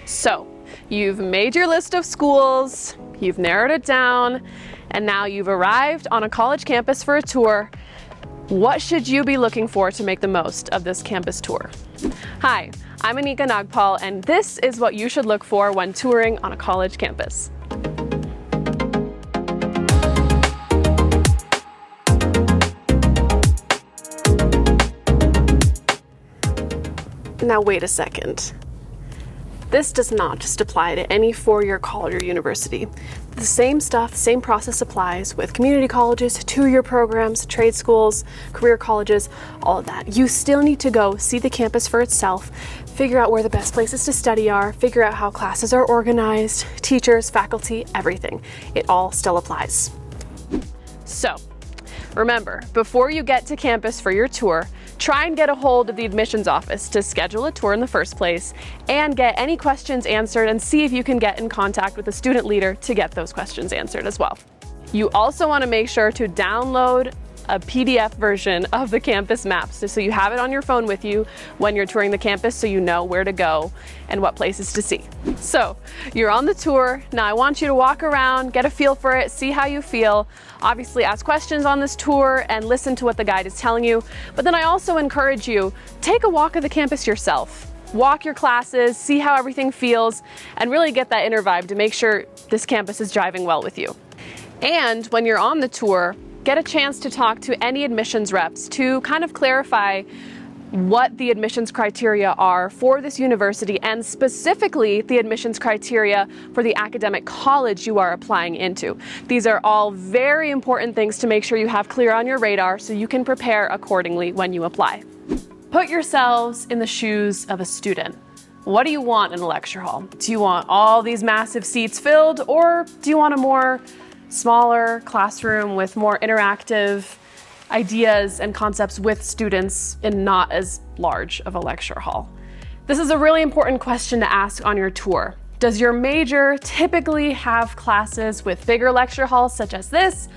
So, you've made your list of schools, you've narrowed it down, and now you've arrived on a college campus for a tour. What should you be looking for to make the most of this campus tour? Hi, I'm Anika Nagpal, and this is what you should look for when touring on a college campus. Now wait a second. This does not just apply to any four-year college or university. The same stuff, the same process applies with community colleges, two-year programs, trade schools, career colleges, all of that. You still need to go see the campus for itself, figure out where the best places to study are, figure out how classes are organized, teachers, faculty, everything. It all still applies. So, remember, before you get to campus for your tour, try and get a hold of the admissions office to schedule a tour in the first place and get any questions answered, and see if you can get in contact with a student leader to get those questions answered as well. You also want to make sure to download a PDF version of the campus maps so you have it on your phone with you when you're touring the campus, so you know where to go and what places to see. So you're on the tour. Now I want you to walk around, get a feel for it, see how you feel. Obviously ask questions on this tour and listen to what the guide is telling you. But then I also encourage you, take a walk of the campus yourself. Walk your classes, see how everything feels, and really get that inner vibe to make sure this campus is driving well with you. And when you're on the tour, get a chance to talk to any admissions reps to kind of clarify what the admissions criteria are for this university, and specifically the admissions criteria for the academic college you are applying into. These are all very important things to make sure you have clear on your radar so you can prepare accordingly when you apply. Put yourselves in the shoes of a student. What do you want in a lecture hall? Do you want all these massive seats filled, or do you want a more smaller classroom with more interactive ideas and concepts with students in not as large of a lecture hall? This is a really important question to ask on your tour. Does your major typically have classes with bigger lecture halls such as this?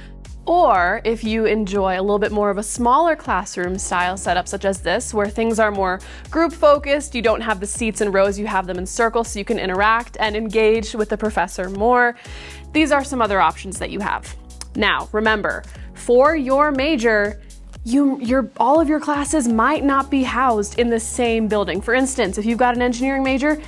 Or if you enjoy a little bit more of a smaller classroom style setup such as this, where things are more group focused, you don't have the seats in rows, you have them in circles so you can interact and engage with the professor more. These are some other options that you have. Now, remember, for your major, all of your classes might not be housed in the same building. For instance, if you've got an engineering major,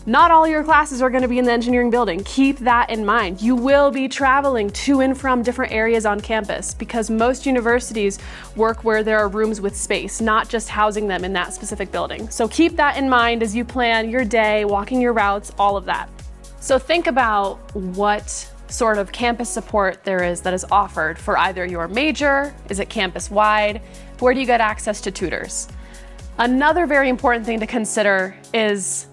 not all your classes are going to be in the engineering building. Keep that in mind. You will be traveling to and from different areas on campus because most universities work where there are rooms with space, not just housing them in that specific building. So keep that in mind as you plan your day, walking your routes, all of that. So think about what sort of campus support there is that is offered for either your major. Is it campus-wide? Where do you get access to tutors? Another very important thing to consider is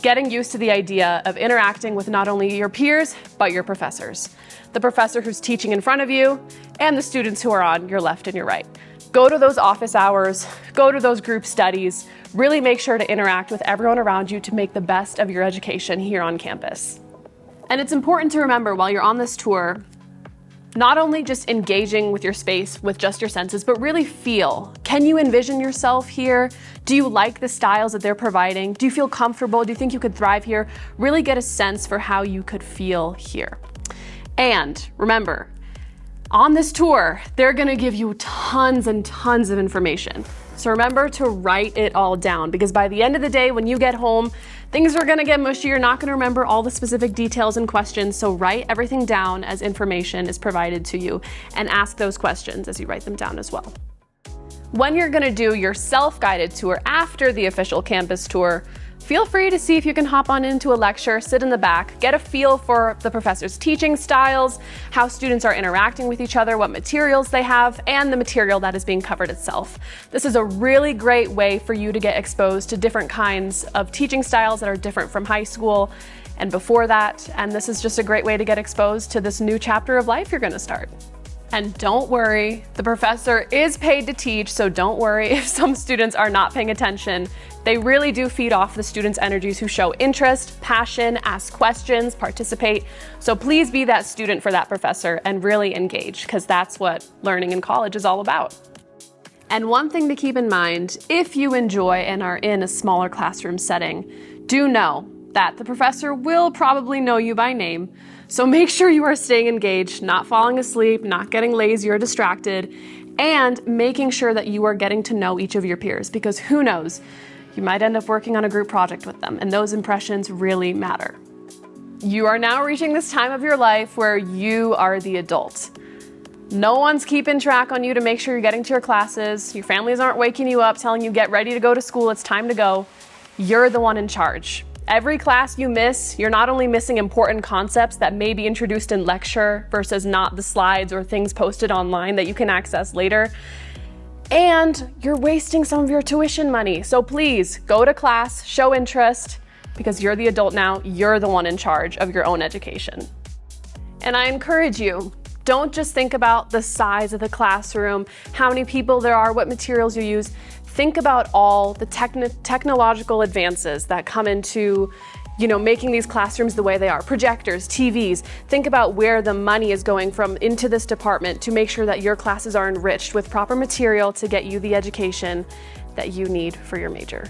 getting used to the idea of interacting with not only your peers, but your professors. The professor who's teaching in front of you and the students who are on your left and your right. Go to those office hours, go to those group studies, really make sure to interact with everyone around you to make the best of your education here on campus. And it's important to remember while you're on this tour, not only just engaging with your space with just your senses, but really feel. Can you envision yourself here? Do you like the styles that they're providing? Do you feel comfortable? Do you think you could thrive here? Really get a sense for how you could feel here. And remember, on this tour, they're gonna give you tons and tons of information. So remember to write it all down, because by the end of the day, when you get home, things are gonna get mushy. You're not gonna remember all the specific details and questions. So write everything down as information is provided to you, and ask those questions as you write them down as well. When you're gonna do your self-guided tour after the official campus tour, feel free to see if you can hop on into a lecture, sit in the back, get a feel for the professor's teaching styles, how students are interacting with each other, what materials they have, and the material that is being covered itself. This is a really great way for you to get exposed to different kinds of teaching styles that are different from high school and before that, and this is just a great way to get exposed to this new chapter of life you're gonna start. And don't worry, the professor is paid to teach, so don't worry if some students are not paying attention. They really do feed off the students' energies who show interest, passion, ask questions, participate. So please be that student for that professor and really engage, because that's what learning in college is all about. And one thing to keep in mind, if you enjoy and are in a smaller classroom setting, do know that the professor will probably know you by name. So make sure you are staying engaged, not falling asleep, not getting lazy or distracted, and making sure that you are getting to know each of your peers, because who knows, you might end up working on a group project with them, and those impressions really matter. You are now reaching this time of your life where you are the adult. No one's keeping track on you to make sure you're getting to your classes. Your families aren't waking you up telling you get ready to go to school, it's time to go. You're the one in charge. Every class you miss, you're not only missing important concepts that may be introduced in lecture versus not the slides or things posted online that you can access later, and you're wasting some of your tuition money. So please go to class, show interest, because you're the adult now, you're the one in charge of your own education. And I encourage you, don't just think about the size of the classroom, how many people there are, what materials you use. Think about all the technological advances that come into, making these classrooms the way they are. Projectors, TVs. Think about where the money is going from into this department to make sure that your classes are enriched with proper material to get you the education that you need for your major.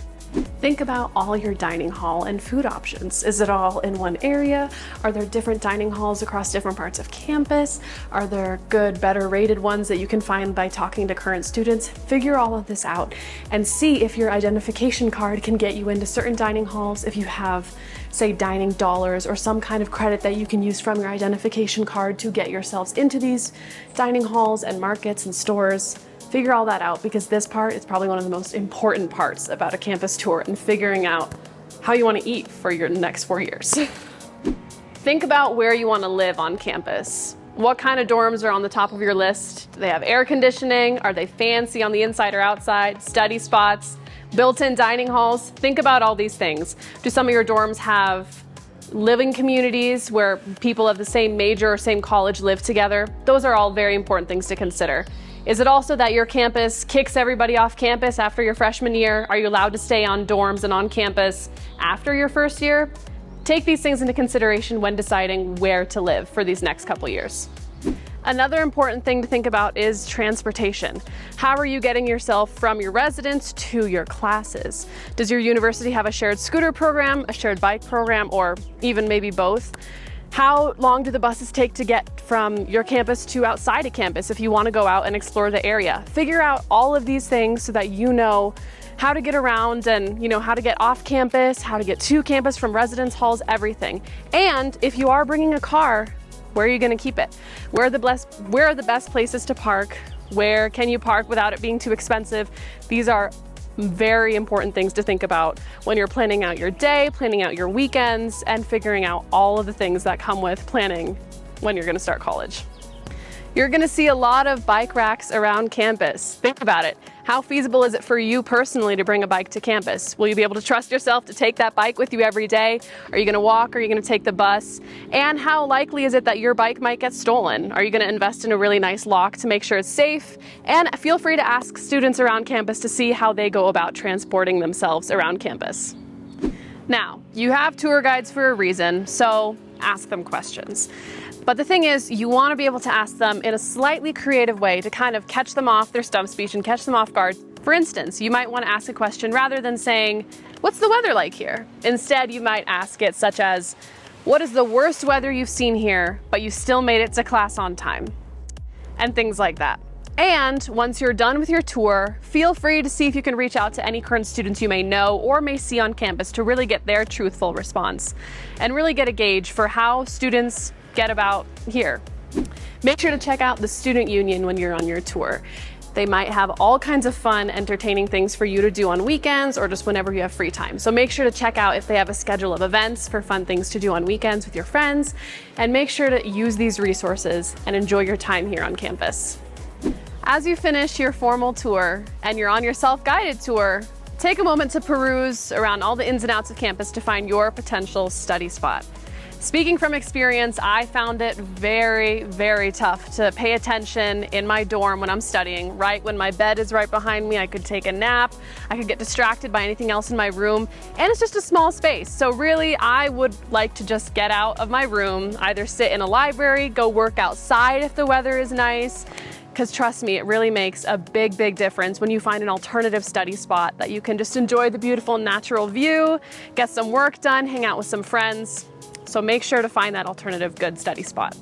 Think about all your dining hall and food options. Is it all in one area? Are there different dining halls across different parts of campus? Are there good, better rated ones that you can find by talking to current students? Figure all of this out and see if your identification card can get you into certain dining halls. If you have, say, dining dollars or some kind of credit that you can use from your identification card to get yourselves into these dining halls and markets and stores. Figure all that out, because this part is probably one of the most important parts about a campus tour and figuring out how you want to eat for your next 4 years. Think about where you want to live on campus. What kind of dorms are on the top of your list? Do they have air conditioning? Are they fancy on the inside or outside? Study spots? Built-in dining halls? Think about all these things. Do some of your dorms have living communities where people of the same major or same college live together? Those are all very important things to consider. Is it also that your campus kicks everybody off campus after your freshman year? Are you allowed to stay on dorms and on campus after your first year? Take these things into consideration when deciding where to live for these next couple years. Another important thing to think about is transportation. How are you getting yourself from your residence to your classes? Does your university have a shared scooter program, a shared bike program, or even maybe both? How long do the buses take to get from your campus to outside of campus if you want to go out and explore the area? Figure out all of these things so that you know how to get around and how to get off campus, how to get to campus from residence halls, everything. And if you are bringing a car, where are you going to keep it? Where are the best places to park? Where can you park without it being too expensive? These are very important things to think about when you're planning out your day, planning out your weekends, and figuring out all of the things that come with planning when you're going to start college. You're going to see a lot of bike racks around campus. Think about it. How feasible is it for you personally to bring a bike to campus? Will you be able to trust yourself to take that bike with you every day? Are you going to walk? Are you going to take the bus? And how likely is it that your bike might get stolen? Are you going to invest in a really nice lock to make sure it's safe? And feel free to ask students around campus to see how they go about transporting themselves around campus. Now, you have tour guides for a reason, so ask them questions. But the thing is, you want to be able to ask them in a slightly creative way to kind of catch them off their stump speech and catch them off guard. For instance, you might want to ask a question rather than saying, "What's the weather like here?" Instead, you might ask it such as, "What is the worst weather you've seen here, but you still made it to class on time?" And things like that. And once you're done with your tour, feel free to see if you can reach out to any current students you may know or may see on campus to really get their truthful response and really get a gauge for how students get about here. Make sure to check out the student union when you're on your tour. They might have all kinds of fun, entertaining things for you to do on weekends or just whenever you have free time. So make sure to check out if they have a schedule of events for fun things to do on weekends with your friends, and make sure to use these resources and enjoy your time here on campus. As you finish your formal tour and you're on your self-guided tour, take a moment to peruse around all the ins and outs of campus to find your potential study spot. Speaking from experience, I found it very, very tough to pay attention in my dorm when I'm studying. Right when my bed is right behind me, I could take a nap, I could get distracted by anything else in my room, and it's just a small space. So really, I would like to just get out of my room, either sit in a library, go work outside if the weather is nice, because trust me, it really makes a big, big difference when you find an alternative study spot that you can just enjoy the beautiful natural view, get some work done, hang out with some friends. So make sure to find that alternative good study spot.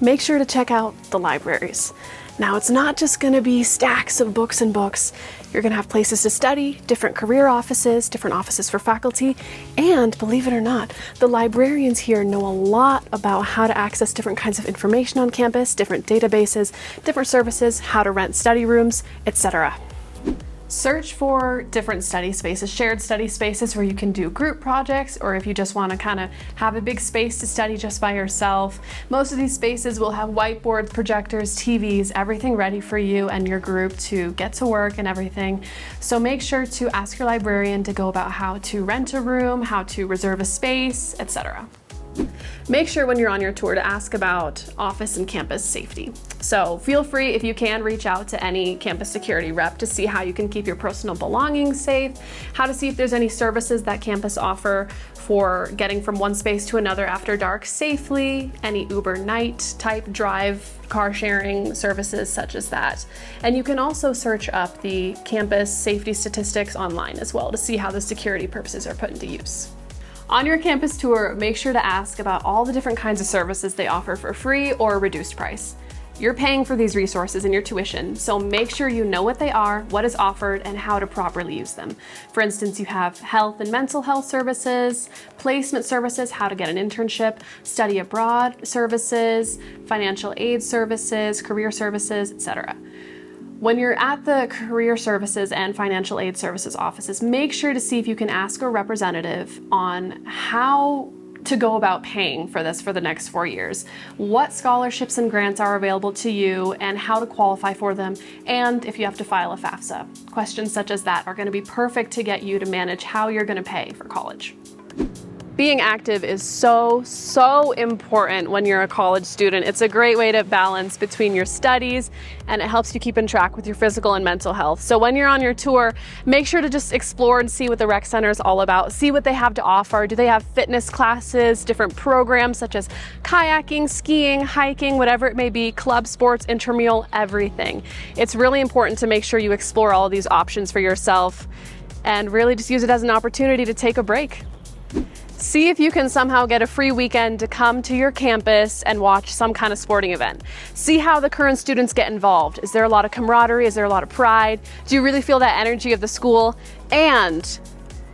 Make sure to check out the libraries. Now, it's not just going to be stacks of books and books. You're going to have places to study, different career offices, different offices for faculty, and believe it or not, the librarians here know a lot about how to access different kinds of information on campus, different databases, different services, how to rent study rooms, etc. Search for different study spaces, shared study spaces where you can do group projects, or if you just want to kind of have a big space to study just by yourself. Most of these spaces will have whiteboards, projectors, TVs, everything ready for you and your group to get to work and everything. So make sure to ask your librarian to go about how to rent a room, how to reserve a space, etc. Make sure when you're on your tour to ask about office and campus safety. So feel free, if you can, reach out to any campus security rep to see how you can keep your personal belongings safe, how to see if there's any services that campus offer for getting from one space to another after dark safely, any Uber night type drive, car sharing services such as that. And you can also search up the campus safety statistics online as well to see how the security purposes are put into use. On your campus tour, make sure to ask about all the different kinds of services they offer for free or reduced price. You're paying for these resources in your tuition, so make sure you know what they are, what is offered, and how to properly use them. For instance, you have health and mental health services, placement services, how to get an internship, study abroad services, financial aid services, career services, etc. When you're at the career services and financial aid services offices, make sure to see if you can ask a representative on how to go about paying for this for the next 4 years, what scholarships and grants are available to you and how to qualify for them, and if you have to file a FAFSA. Questions such as that are going to be perfect to get you to manage how you're going to pay for college. Being active is so important when you're a college student. It's a great way to balance between your studies, and it helps you keep in track with your physical and mental health. So when you're on your tour, make sure to just explore and see what the rec center is all about. See what they have to offer. Do they have fitness classes, different programs such as kayaking, skiing, hiking, whatever it may be, club sports, intramural, everything. It's really important to make sure you explore all of these options for yourself and really just use it as an opportunity to take a break. See if you can somehow get a free weekend to come to your campus and watch some kind of sporting event. See how the current students get involved. Is there a lot of camaraderie? Is there a lot of pride? Do you really feel that energy of the school? And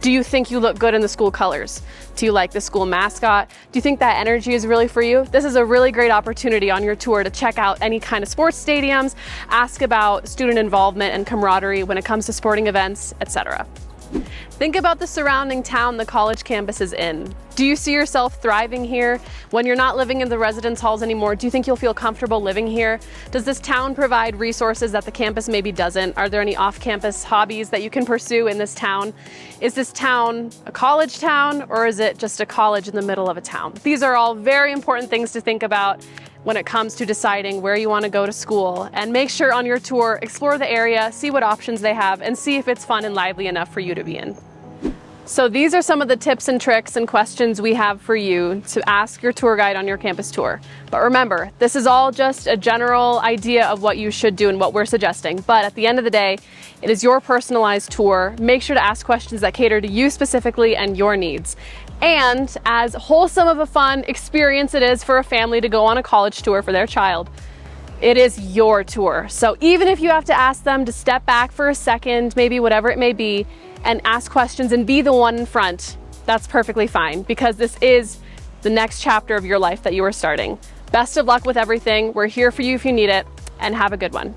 do you think you look good in the school colors? Do you like the school mascot? Do you think that energy is really for you? This is a really great opportunity on your tour to check out any kind of sports stadiums, ask about student involvement and camaraderie when it comes to sporting events, etc. Think about the surrounding town the college campus is in. Do you see yourself thriving here? When you're not living in the residence halls anymore, do you think you'll feel comfortable living here? Does this town provide resources that the campus maybe doesn't? Are there any off-campus hobbies that you can pursue in this town? Is this town a college town, or is it just a college in the middle of a town? These are all very important things to think about when it comes to deciding where you want to go to school. And make sure on your tour, explore the area, see what options they have, and see if it's fun and lively enough for you to be in. So these are some of the tips and tricks and questions we have for you to ask your tour guide on your campus tour. But remember, this is all just a general idea of what you should do and what we're suggesting. But at the end of the day, it is your personalized tour. Make sure to ask questions that cater to you specifically and your needs. And as wholesome of a fun experience it is for a family to go on a college tour for their child, it is your tour. So even if you have to ask them to step back for a second, maybe whatever it may be, and ask questions and be the one in front, that's perfectly fine, because this is the next chapter of your life that you are starting. Best of luck with everything. We're here for you if you need it, and have a good one.